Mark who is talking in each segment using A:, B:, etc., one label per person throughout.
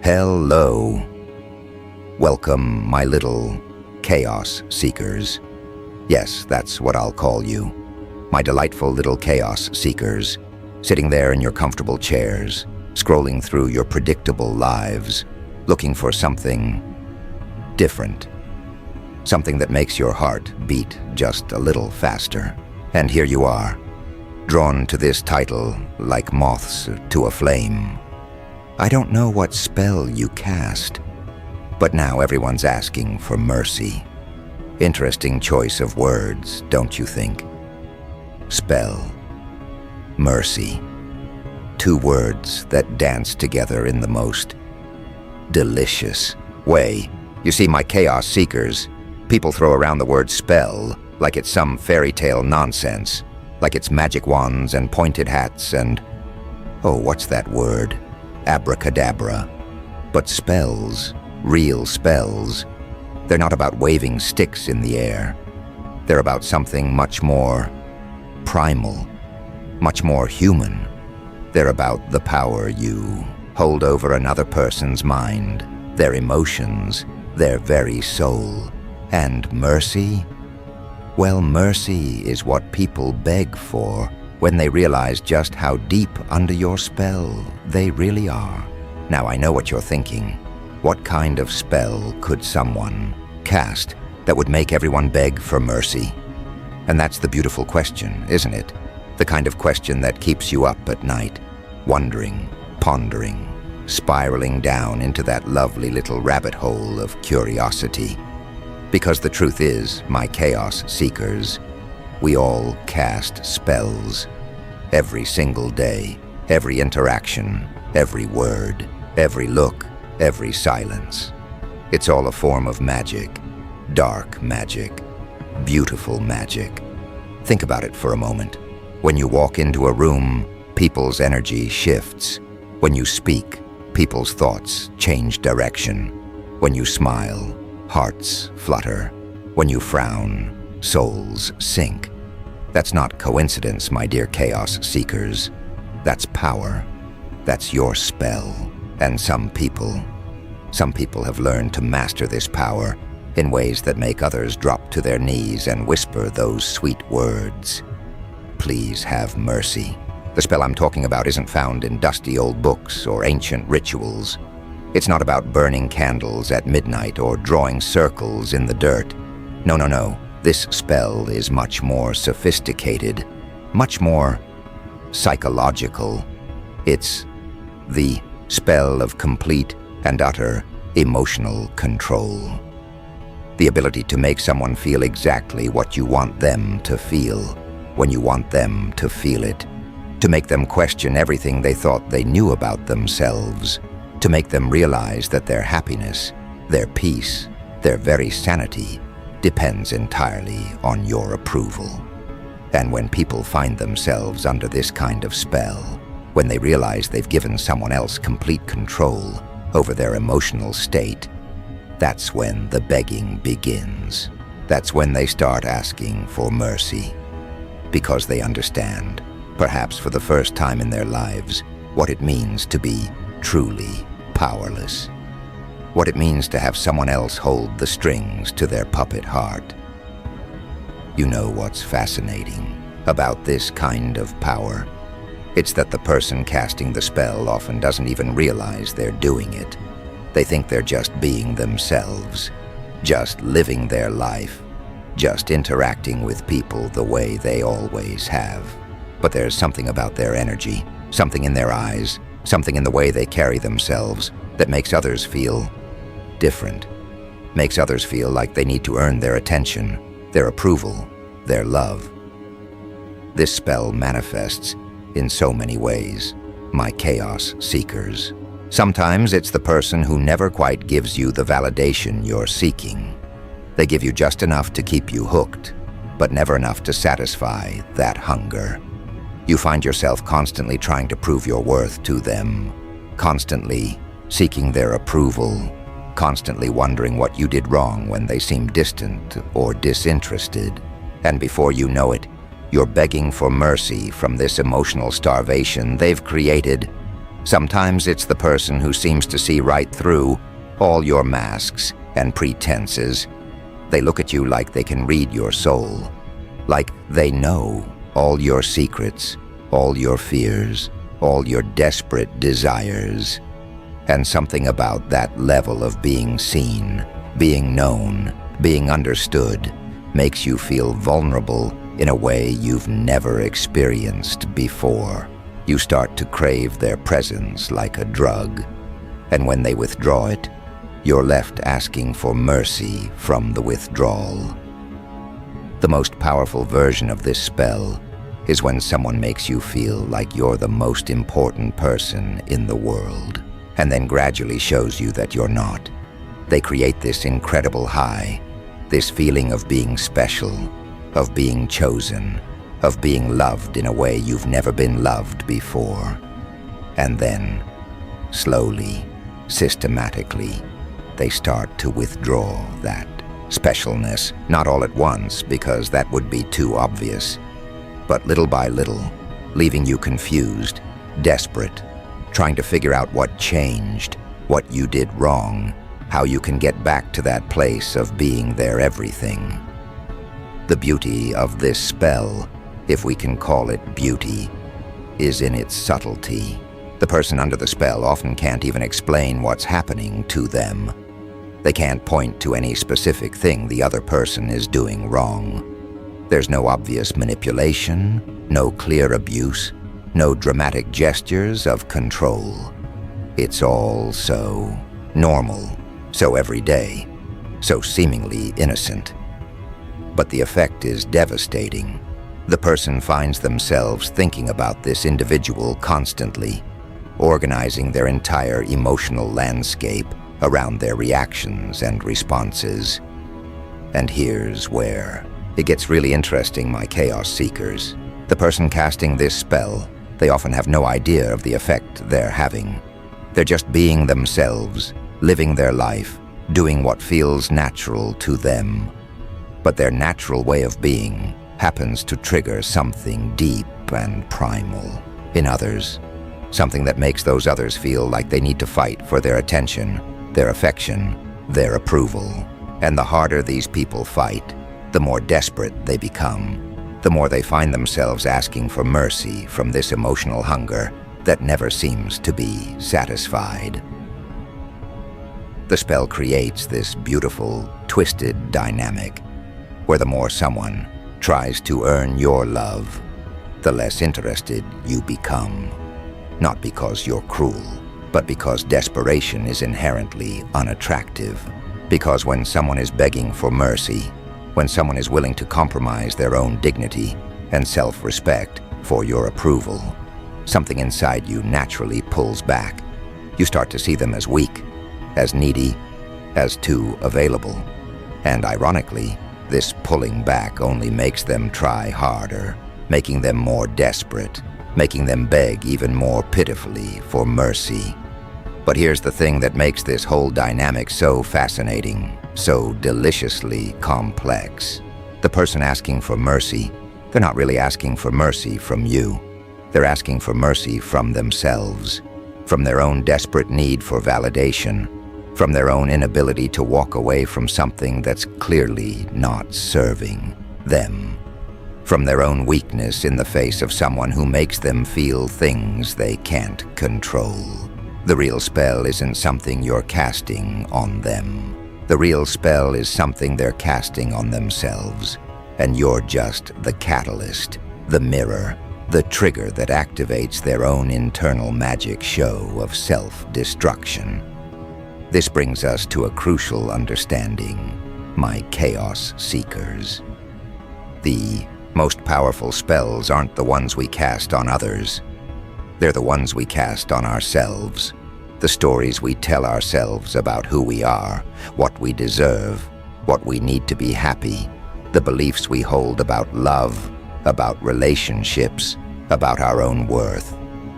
A: Hello. Welcome, my little chaos seekers. Yes, that's what I'll call you. My delightful little chaos seekers, sitting there in your comfortable chairs, scrolling through your predictable lives, looking for something different. Something that makes your heart beat just a little faster. And here you are, drawn to this title like moths to a flame. I don't know what spell you cast, but now everyone's asking for mercy. Interesting choice of words, don't you think? Spell, mercy. Two words that dance together in the most delicious way. You see, my chaos seekers, people throw around the word spell like it's some fairy tale nonsense, like it's magic wands and pointed hats and, oh, what's that word? Abracadabra. But spells, real spells, they're not about waving sticks in the air. They're about something much more primal, much more human. They're about the power you hold over another person's mind, their emotions, their very soul. And mercy? Well, mercy is what people beg for when they realize just how deep under your spell they really are. Now, I know what you're thinking. What kind of spell could someone cast that would make everyone beg for mercy? And that's the beautiful question, isn't it? The kind of question that keeps you up at night, wondering, pondering, spiraling down into that lovely little rabbit hole of curiosity. Because the truth is, my chaos seekers, we all cast spells. Every single day, every interaction, every word, every look, every silence. It's all a form of magic. Dark magic. Beautiful magic. Think about it for a moment. When you walk into a room, people's energy shifts. When you speak, people's thoughts change direction. When you smile, hearts flutter. When you frown, souls sink. That's not coincidence, my dear chaos seekers. That's power. That's your spell. And some people have learned to master this power in ways that make others drop to their knees and whisper those sweet words. Please have mercy. The spell I'm talking about isn't found in dusty old books or ancient rituals. It's not about burning candles at midnight or drawing circles in the dirt. No, no, no. This spell is much more sophisticated, much more psychological. It's the spell of complete and utter emotional control. The ability to make someone feel exactly what you want them to feel, when you want them to feel it. To make them question everything they thought they knew about themselves. To make them realize that their happiness, their peace, their very sanity depends entirely on your approval. And when people find themselves under this kind of spell, when they realize they've given someone else complete control over their emotional state, that's when the begging begins. That's when they start asking for mercy. Because they understand, perhaps for the first time in their lives, what it means to be truly powerless. What it means to have someone else hold the strings to their puppet heart. You know what's fascinating about this kind of power? It's that the person casting the spell often doesn't even realize they're doing it. They think they're just being themselves, just living their life, just interacting with people the way they always have. But there's something about their energy, something in their eyes, something in the way they carry themselves that makes others feel different, makes others feel like they need to earn their attention, their approval, their love. This spell manifests in so many ways, my chaos seekers. Sometimes it's the person who never quite gives you the validation you're seeking. They give you just enough to keep you hooked, but never enough to satisfy that hunger. You find yourself constantly trying to prove your worth to them, constantly seeking their approval, constantly wondering what you did wrong when they seem distant or disinterested. And before you know it, you're begging for mercy from this emotional starvation they've created Sometimes it's the person who seems to see right through all your masks and pretenses. They look at you like they can read your soul, like they know all your secrets, all your fears, all your desperate desires. And something about that level of being seen, being known, being understood, makes you feel vulnerable in a way you've never experienced before. You start to crave their presence like a drug, and when they withdraw it, you're left asking for mercy from the withdrawal. The most powerful version of this spell is when someone makes you feel like you're the most important person in the world, and then gradually shows you that you're not. They create this incredible high, this feeling of being special, of being chosen, of being loved in a way you've never been loved before. And then, slowly, systematically, they start to withdraw that specialness, not all at once, because that would be too obvious, but little by little, leaving you confused, desperate, trying to figure out what changed, what you did wrong, how you can get back to that place of being their everything. The beauty of this spell, if we can call it beauty, is in its subtlety. The person under the spell often can't even explain what's happening to them. They can't point to any specific thing the other person is doing wrong. There's no obvious manipulation, no clear abuse, no dramatic gestures of control. It's all so normal, so everyday, so seemingly innocent. But the effect is devastating. The person finds themselves thinking about this individual constantly, organizing their entire emotional landscape around their reactions and responses. And here's where it gets really interesting, my Chaos Seekers. The person casting this spell, they often have no idea of the effect they're having. They're just being themselves, living their life, doing what feels natural to them. But their natural way of being happens to trigger something deep and primal in others, something that makes those others feel like they need to fight for their attention, their affection, their approval. And the harder these people fight, the more desperate they become, the more they find themselves asking for mercy from this emotional hunger that never seems to be satisfied. The spell creates this beautiful, twisted dynamic where the more someone tries to earn your love, the less interested you become. Not because you're cruel, but because desperation is inherently unattractive. Because when someone is begging for mercy, when someone is willing to compromise their own dignity and self-respect for your approval, something inside you naturally pulls back. You start to see them as weak, as needy, as too available. And ironically, this pulling back only makes them try harder, making them more desperate, making them beg even more pitifully for mercy. But here's the thing that makes this whole dynamic so fascinating, so deliciously complex. The person asking for mercy, they're not really asking for mercy from you. They're asking for mercy from themselves, from their own desperate need for validation, from their own inability to walk away from something that's clearly not serving them, from their own weakness in the face of someone who makes them feel things they can't control. The real spell isn't something you're casting on them. The real spell is something they're casting on themselves, and you're just the catalyst, the mirror, the trigger that activates their own internal magic show of self-destruction. This brings us to a crucial understanding, my Chaos Seekers. The most powerful spells aren't the ones we cast on others. They're the ones we cast on ourselves. The stories we tell ourselves about who we are, what we deserve, what we need to be happy, the beliefs we hold about love, about relationships, about our own worth.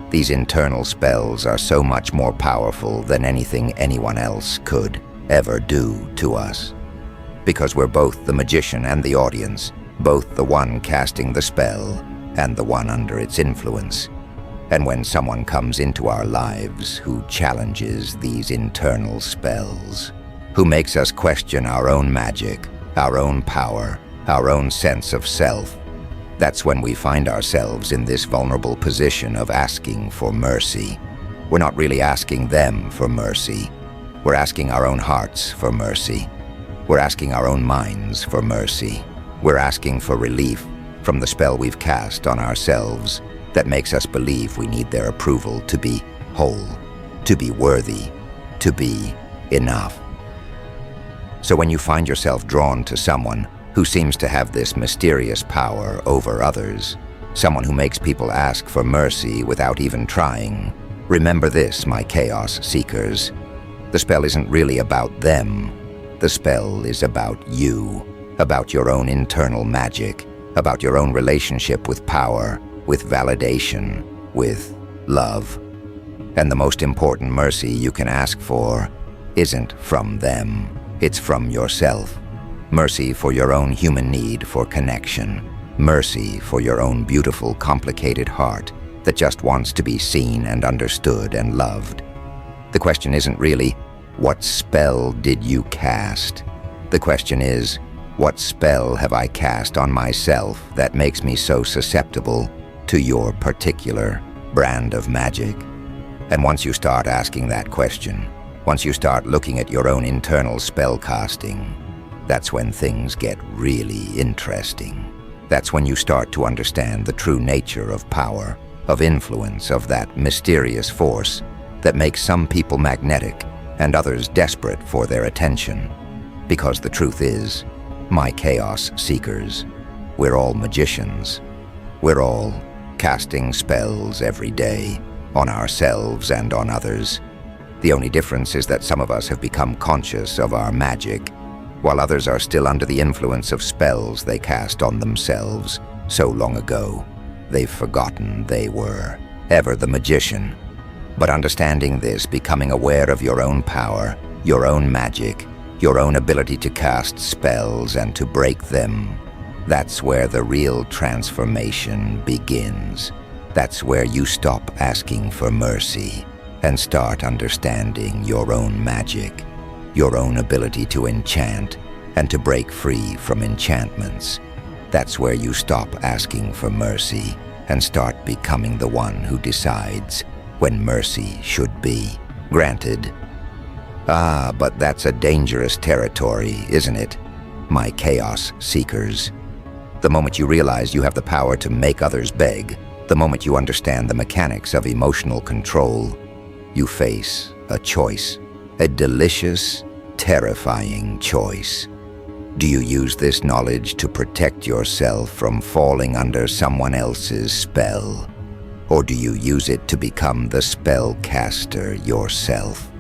A: These internal spells are so much more powerful than anything anyone else could ever do to us. Because we're both the magician and the audience, both the one casting the spell and the one under its influence. And when someone comes into our lives who challenges these internal spells, who makes us question our own magic, our own power, our own sense of self, that's when we find ourselves in this vulnerable position of asking for mercy. We're not really asking them for mercy. We're asking our own hearts for mercy. We're asking our own minds for mercy. We're asking for relief from the spell we've cast on ourselves that makes us believe we need their approval to be whole, to be worthy, to be enough. So when you find yourself drawn to someone who seems to have this mysterious power over others, someone who makes people ask for mercy without even trying, remember this, my Chaos Seekers. The spell isn't really about them. The spell is about you, about your own internal magic, about your own relationship with power, with validation, with love. And the most important mercy you can ask for isn't from them. It's from yourself. Mercy for your own human need for connection. Mercy for your own beautiful, complicated heart that just wants to be seen and understood and loved. The question isn't really, what spell did you cast? The question is, what spell have I cast on myself that makes me so susceptible to your particular brand of magic? And once you start asking that question, once you start looking at your own internal spell casting, that's when things get really interesting. That's when you start to understand the true nature of power, of influence, of that mysterious force that makes some people magnetic and others desperate for their attention. Because the truth is, my Chaos Seekers, we're all magicians. We're all casting spells every day on ourselves and on others. The only difference is that some of us have become conscious of our magic, while others are still under the influence of spells they cast on themselves so long ago. They've forgotten they were ever the magician. But understanding this, becoming aware of your own power, your own magic, your own ability to cast spells and to break them, that's where the real transformation begins. That's where you stop asking for mercy and start understanding your own magic, your own ability to enchant and to break free from enchantments. That's where you stop asking for mercy and start becoming the one who decides when mercy should be granted. But that's a dangerous territory, isn't it, my Chaos Seekers? The moment you realize you have the power to make others beg, the moment you understand the mechanics of emotional control, you face a choice, a delicious, terrifying choice. Do you use this knowledge to protect yourself from falling under someone else's spell? Or do you use it to become the spellcaster yourself?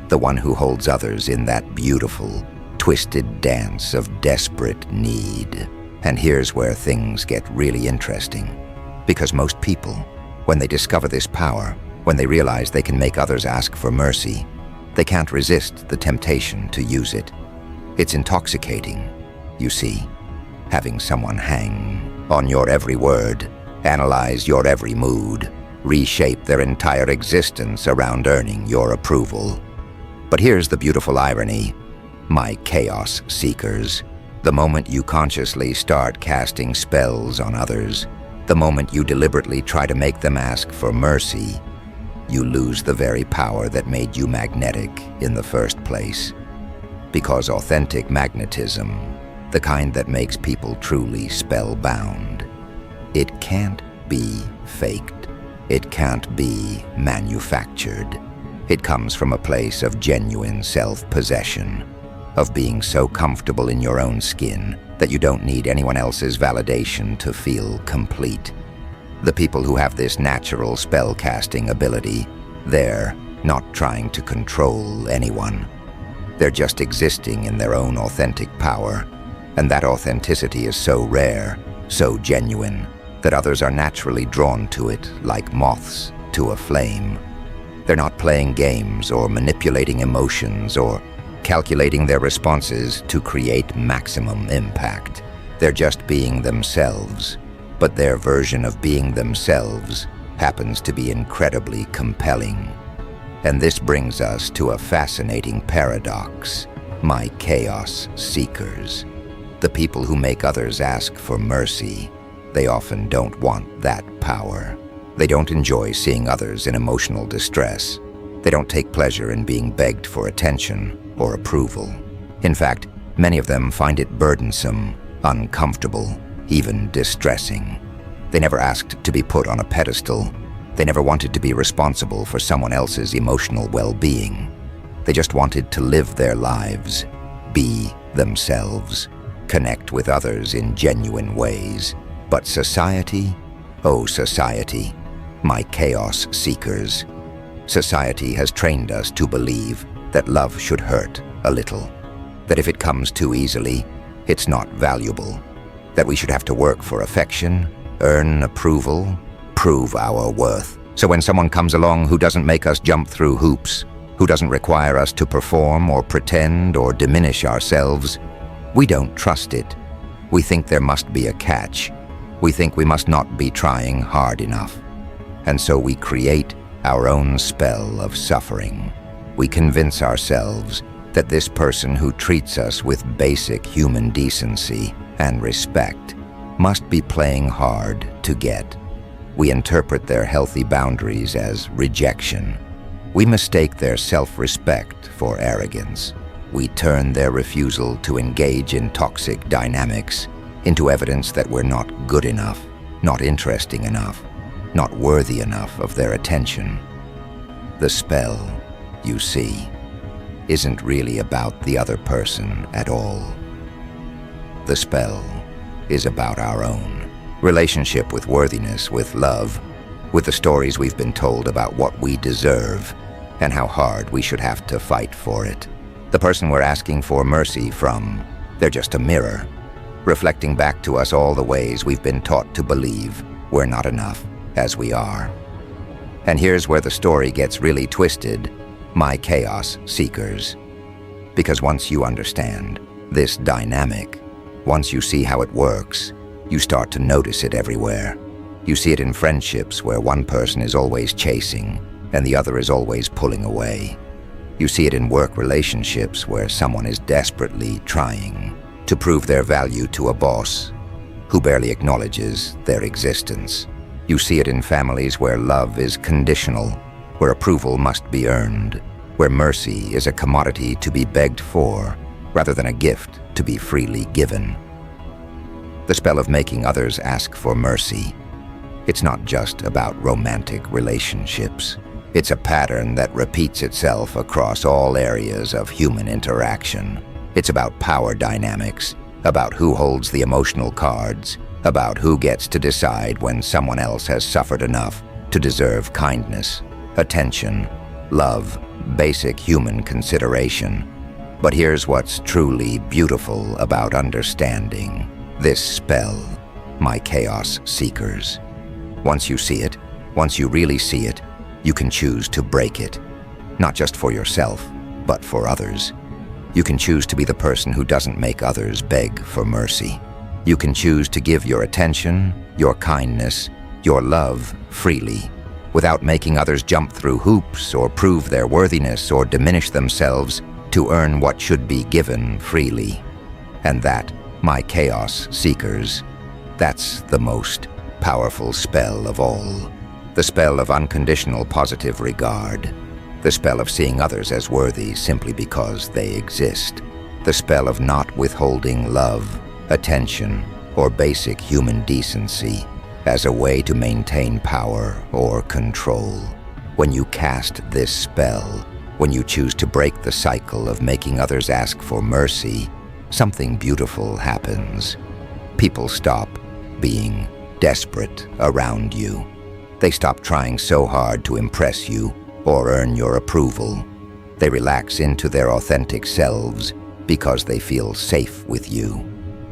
A: The one who holds others in that beautiful, twisted dance of desperate need. And here's where things get really interesting. Because most people, when they discover this power, when they realize they can make others ask for mercy, they can't resist the temptation to use it. It's intoxicating, you see, having someone hang on your every word, analyze your every mood, reshape their entire existence around earning your approval. But here's the beautiful irony, my Chaos Seekers. The moment you consciously start casting spells on others, the moment you deliberately try to make them ask for mercy, you lose the very power that made you magnetic in the first place. Because authentic magnetism, the kind that makes people truly spellbound, it can't be faked. It can't be manufactured. It comes from a place of genuine self-possession, of being so comfortable in your own skin that you don't need anyone else's validation to feel complete. The people who have this natural spell-casting ability, they're not trying to control anyone. They're just existing in their own authentic power, and that authenticity is so rare, so genuine, that others are naturally drawn to it like moths to a flame. They're not playing games or manipulating emotions or calculating their responses to create maximum impact. They're just being themselves, but their version of being themselves happens to be incredibly compelling. And this brings us to a fascinating paradox: my chaos seekers. The people who make others ask for mercy, they often don't want that power. They don't enjoy seeing others in emotional distress. They don't take pleasure in being begged for attention or approval. In fact, many of them find it burdensome, uncomfortable, even distressing. They never asked to be put on a pedestal. They never wanted to be responsible for someone else's emotional well-being. They just wanted to live their lives, be themselves, connect with others in genuine ways. But society? Oh, society, my chaos seekers. Society has trained us to believe that love should hurt a little, that if it comes too easily, it's not valuable, that we should have to work for affection, earn approval, prove our worth. So when someone comes along who doesn't make us jump through hoops, who doesn't require us to perform or pretend or diminish ourselves, we don't trust it. We think there must be a catch. We think we must not be trying hard enough. And so we create our own spell of suffering. We convince ourselves that this person who treats us with basic human decency and respect must be playing hard to get. We interpret their healthy boundaries as rejection. We mistake their self-respect for arrogance. We turn their refusal to engage in toxic dynamics into evidence that we're not good enough, not interesting enough, not worthy enough of their attention. The spell, you see, isn't really about the other person at all. The spell is about our own relationship with worthiness, with love, with the stories we've been told about what we deserve and how hard we should have to fight for it. The person we're asking for mercy from, they're just a mirror, reflecting back to us all the ways we've been taught to believe we're not enough as we are. And here's where the story gets really twisted, my chaos seekers. Because once you understand this dynamic, once you see how it works, you start to notice it everywhere. You see it in friendships where one person is always chasing and the other is always pulling away. You see it in work relationships where someone is desperately trying to prove their value to a boss who barely acknowledges their existence. You see it in families where love is conditional, where approval must be earned, where mercy is a commodity to be begged for rather than a gift to be freely given. The spell of making others ask for mercy. It's not just about romantic relationships. It's a pattern that repeats itself across all areas of human interaction. It's about power dynamics, about who holds the emotional cards, about who gets to decide when someone else has suffered enough to deserve kindness, attention, love, basic human consideration. But here's what's truly beautiful about understanding this spell, my chaos seekers. Once you see it, once you really see it, you can choose to break it, not just for yourself, but for others. You can choose to be the person who doesn't make others beg for mercy. You can choose to give your attention, your kindness, your love freely, without making others jump through hoops or prove their worthiness or diminish themselves to earn what should be given freely. And that, my chaos seekers, that's the most powerful spell of all. The spell of unconditional positive regard. The spell of seeing others as worthy simply because they exist. The spell of not withholding love, attention, or basic human decency as a way to maintain power or control. When you cast this spell, when you choose to break the cycle of making others ask for mercy, something beautiful happens. People stop being desperate around you. They stop trying so hard to impress you or earn your approval. They relax into their authentic selves because they feel safe with you.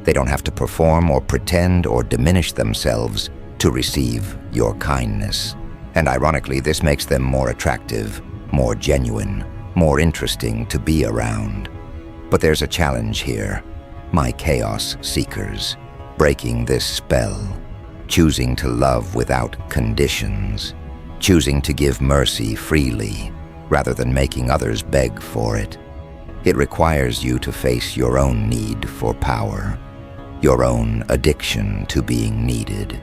A: They don't have to perform or pretend or diminish themselves to receive your kindness. And ironically, this makes them more attractive, more genuine, more interesting to be around. But there's a challenge here, my chaos seekers. Breaking this spell choosing to love without conditions, choosing to give mercy freely rather than making others beg for it. It requires you to face your own need for power, your own addiction to being needed,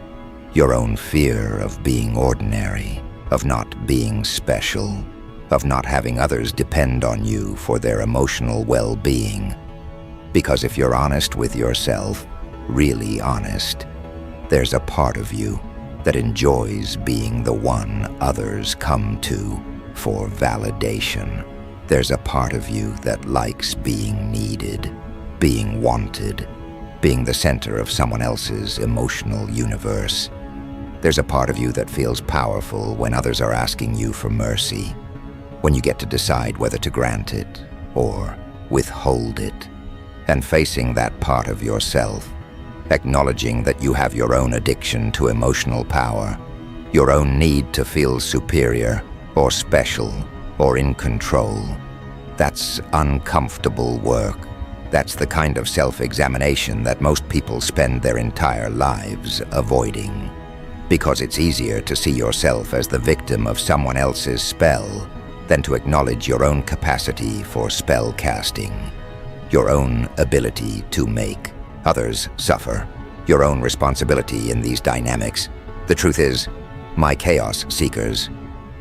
A: your own fear of being ordinary, of not being special, of not having others depend on you for their emotional well-being. Because if you're honest with yourself, really honest, there's a part of you that enjoys being the one others come to for validation. There's a part of you that likes being needed, being wanted, being the center of someone else's emotional universe. There's a part of you that feels powerful when others are asking you for mercy, when you get to decide whether to grant it or withhold it. And facing that part of yourself, acknowledging that you have your own addiction to emotional power, your own need to feel superior or special or in control, that's uncomfortable work. That's the kind of self-examination that most people spend their entire lives avoiding. Because it's easier to see yourself as the victim of someone else's spell than to acknowledge your own capacity for spell casting, your own ability to make others suffer, your own responsibility in these dynamics. The truth is, my Chaos Seekers,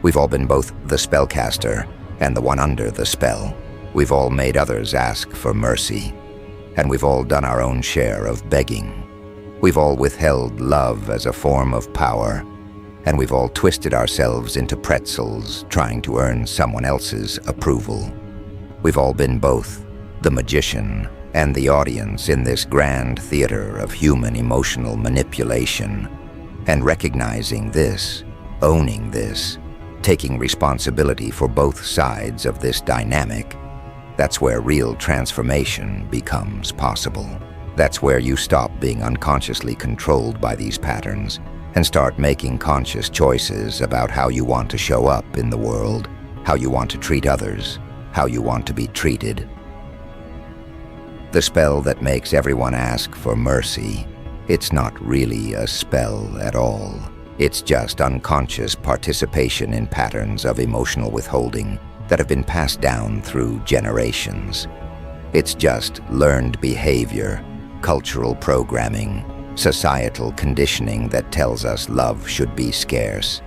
A: we've all been both the spellcaster and the one under the spell. We've all made others ask for mercy, and we've all done our own share of begging. We've all withheld love as a form of power, and we've all twisted ourselves into pretzels trying to earn someone else's approval. We've all been both the magician and the audience in this grand theater of human emotional manipulation. And recognizing this, owning this, taking responsibility for both sides of this dynamic, that's where real transformation becomes possible. That's where you stop being unconsciously controlled by these patterns and start making conscious choices about how you want to show up in the world, how you want to treat others, how you want to be treated. The spell that makes everyone ask for mercy, it's not really a spell at all. It's just unconscious participation in patterns of emotional withholding that have been passed down through generations. It's just learned behavior, cultural programming, societal conditioning that tells us love should be scarce,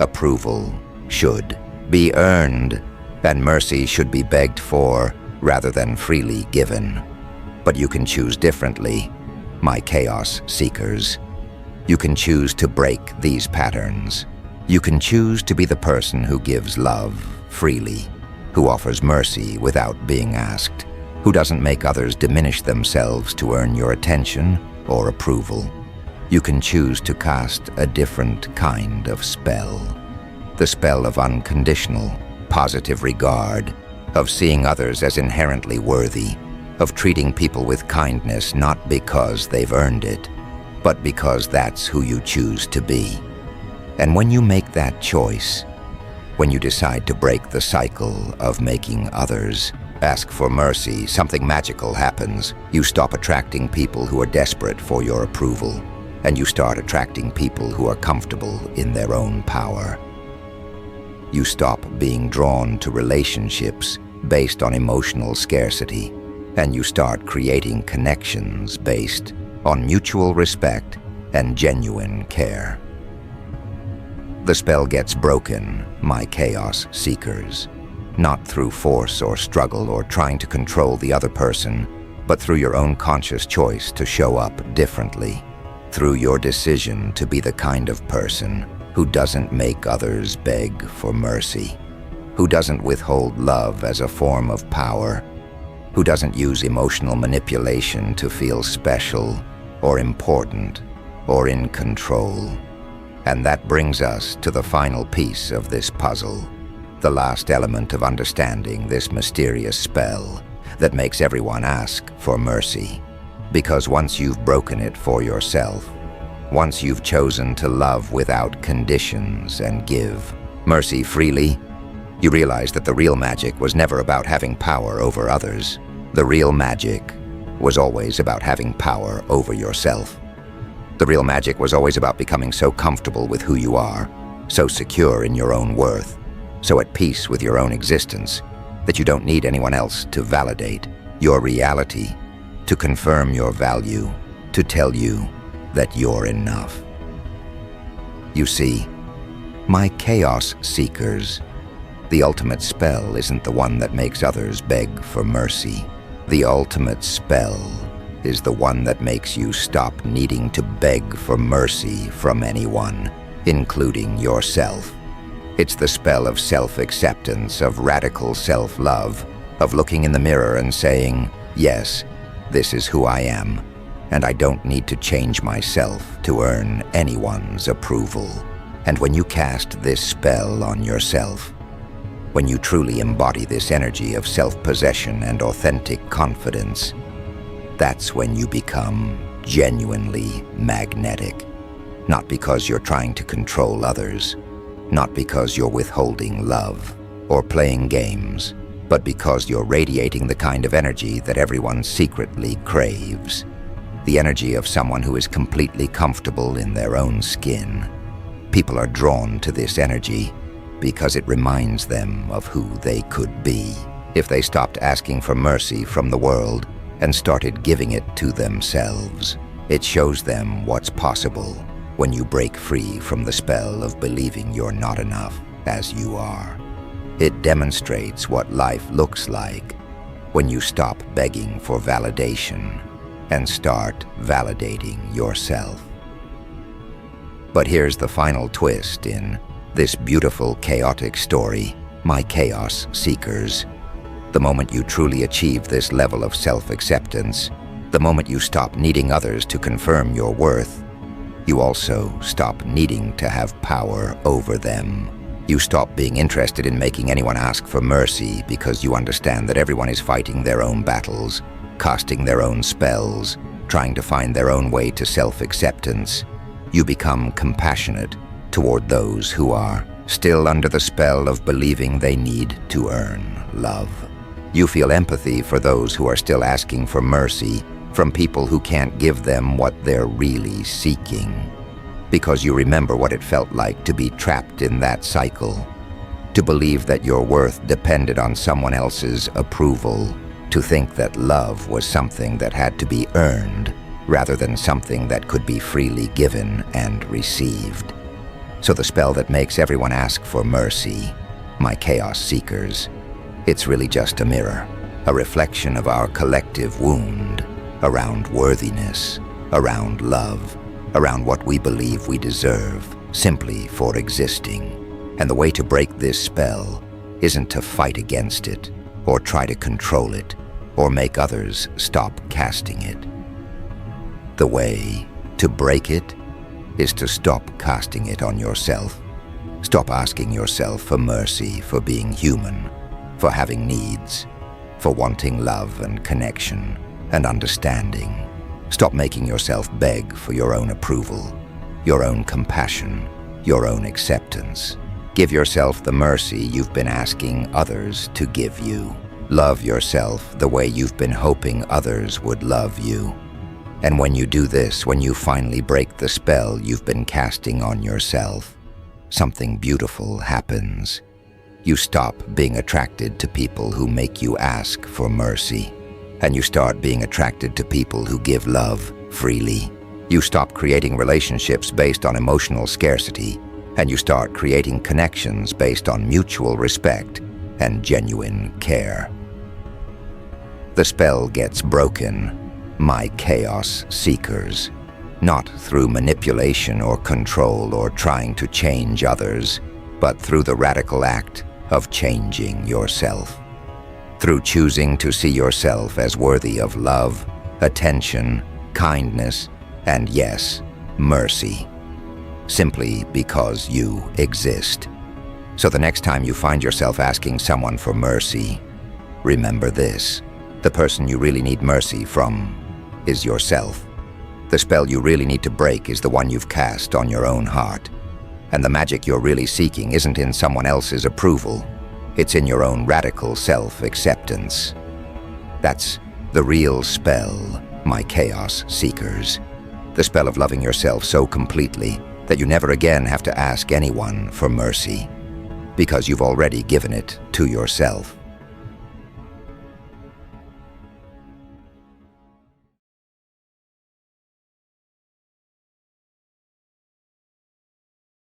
A: approval should be earned, and mercy should be begged for rather than freely given. But you can choose differently, my Chaos Seekers. You can choose to break these patterns. You can choose to be the person who gives love freely, who offers mercy without being asked, who doesn't make others diminish themselves to earn your attention or approval. You can choose to cast a different kind of spell. The spell of unconditional, positive regard, of seeing others as inherently worthy, of treating people with kindness not because they've earned it, but because that's who you choose to be. And when you make that choice, when you decide to break the cycle of making others ask for mercy, something magical happens. You stop attracting people who are desperate for your approval, and you start attracting people who are comfortable in their own power. You stop being drawn to relationships based on emotional scarcity, and you start creating connections based on mutual respect and genuine care. The spell gets broken, my Chaos Seekers, not through force or struggle or trying to control the other person, but through your own conscious choice to show up differently, through your decision to be the kind of person who doesn't make others beg for mercy, who doesn't withhold love as a form of power, who doesn't use emotional manipulation to feel special or important or in control. And that brings us to the final piece of this puzzle, the last element of understanding this mysterious spell that makes everyone ask for mercy. Because once you've broken it for yourself, once you've chosen to love without conditions and give mercy freely, you realize that the real magic was never about having power over others. The real magic was always about having power over yourself. The real magic was always about becoming so comfortable with who you are, so secure in your own worth, so at peace with your own existence, that you don't need anyone else to validate your reality, to confirm your value, to tell you that you're enough. You see, my chaos seekers, the ultimate spell isn't the one that makes others beg for mercy. The ultimate spell is the one that makes you stop needing to beg for mercy from anyone, including yourself. It's the spell of self-acceptance, of radical self-love, of looking in the mirror and saying, yes, this is who I am, and I don't need to change myself to earn anyone's approval. And when you cast this spell on yourself, when you truly embody this energy of self-possession and authentic confidence, that's when you become genuinely magnetic. Not because you're trying to control others, not because you're withholding love or playing games, but because you're radiating the kind of energy that everyone secretly craves. The energy of someone who is completely comfortable in their own skin. People are drawn to this energy because it reminds them of who they could be if they stopped asking for mercy from the world and started giving it to themselves. It shows them what's possible when you break free from the spell of believing you're not enough as you are. It demonstrates what life looks like when you stop begging for validation and start validating yourself. But here's the final twist in this beautiful, chaotic story, my chaos seekers. The moment you truly achieve this level of self-acceptance, the moment you stop needing others to confirm your worth, you also stop needing to have power over them. You stop being interested in making anyone ask for mercy because you understand that everyone is fighting their own battles, casting their own spells, trying to find their own way to self-acceptance. You become compassionate toward those who are still under the spell of believing they need to earn love. You feel empathy for those who are still asking for mercy from people who can't give them what they're really seeking, because you remember what it felt like to be trapped in that cycle, to believe that your worth depended on someone else's approval, to think that love was something that had to be earned rather than something that could be freely given and received. So the spell that makes everyone ask for mercy, my chaos seekers, it's really just a mirror, a reflection of our collective wound around worthiness, around love, around what we believe we deserve simply for existing. And the way to break this spell isn't to fight against it, or try to control it, or make others stop casting it. The way to break it is to stop casting it on yourself. Stop asking yourself for mercy for being human, for having needs, for wanting love and connection and understanding. Stop making yourself beg for your own approval, your own compassion, your own acceptance. Give yourself the mercy you've been asking others to give you. Love yourself the way you've been hoping others would love you. And when you do this, when you finally break the spell you've been casting on yourself, something beautiful happens. You stop being attracted to people who make you ask for mercy, and you start being attracted to people who give love freely. You stop creating relationships based on emotional scarcity, and you start creating connections based on mutual respect and genuine care. The spell gets broken, my chaos seekers, not through manipulation or control or trying to change others, but through the radical act of changing yourself. Through choosing to see yourself as worthy of love, attention, kindness, and yes, mercy, simply because you exist. So the next time you find yourself asking someone for mercy, remember this: the person you really need mercy from is yourself. The spell you really need to break is the one you've cast on your own heart. And the magic you're really seeking isn't in someone else's approval. It's in your own radical self-acceptance. That's the real spell, my chaos seekers. The spell of loving yourself so completely that you never again have to ask anyone for mercy, because you've already given it to yourself.